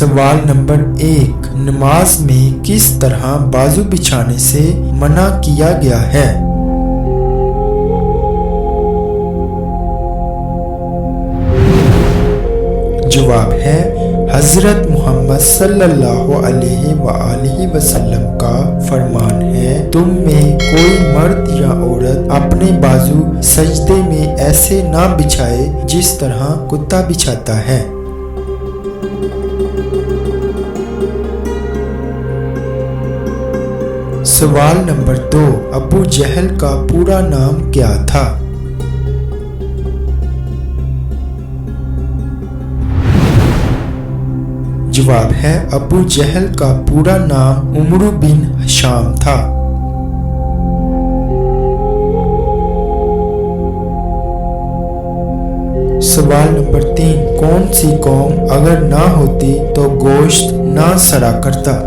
सवाल नंबर 1, नमाज में किस तरह बाजू बिछाने से मना किया गया है? जवाब है हजरत मोहम्मद सल्लल्लाहु अलैहि वसल्लम का फरमान है, तुम में कोई मर्द या औरत अपने बाजू सजदे में ऐसे ना बिछाए जिस तरह कुत्ता बिछाता है। सवाल नंबर 2, अबू जहल का पूरा नाम क्या था? जवाब है अबू जहल का पूरा नाम उमरू बिन हिशाम था। सवाल नंबर 3, कौन सी कौम अगर ना होती तो गोश्त ना सड़ा करता?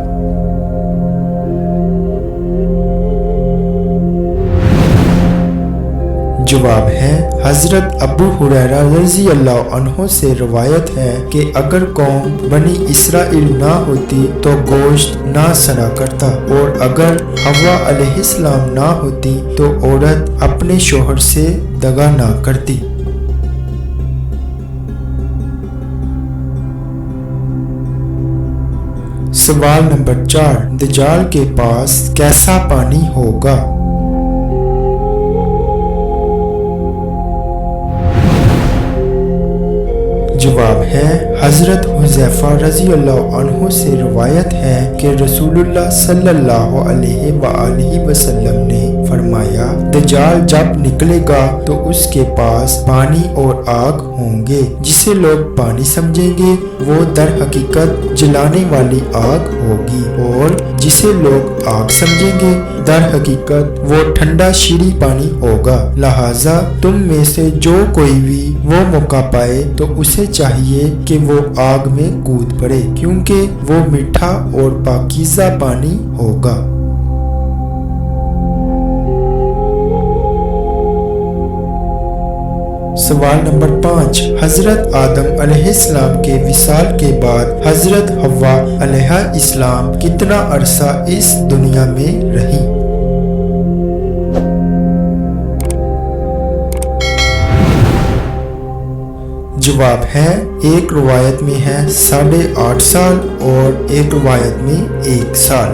जवाब है हजरत अबू हुरैरा रज़ी अल्लाह अन्हु से रवायत है कि अगर कौम बनी इसराइल ना होती तो गोश्त ना सड़ा करता, और अगर हवा अलैहिस्सलाम ना होती तो औरत अपने शोहर से दगा ना करती। सवाल नंबर 4, दज्जाल के पास कैसा पानी होगा? जवाब है हजरत हुज़ैफा रज़ी अल्लाह अन्हु से रवायत है कि रसूलुल्लाह सल्लल्लाहु अलैहि वसल्लम ने फरमाया, दज्जाल जब निकलेगा तो उसके पास पानी और आग होंगे, जिसे लोग पानी समझेंगे वो दर हकीकत जलाने वाली आग होगी, और जिसे लोग आग समझेंगे दर हकीकत वो ठंडा शीरी पानी होगा। लिहाजा तुम में से जो कोई भी वो मौका पाए तो उसे चाहिए कि वो आग में कूद पड़े, क्योंकि वो मीठा और पाकीज़ा पानी होगा। सवाल नंबर 5, हजरत आदम अलैहिस्सलाम के विसाल के बाद हजरत हव्वा अलैहिस्सलाम कितना अरसा इस दुनिया में रही? जवाब है एक रवायत में है 8.5 साल और एक रवायत में 1 साल।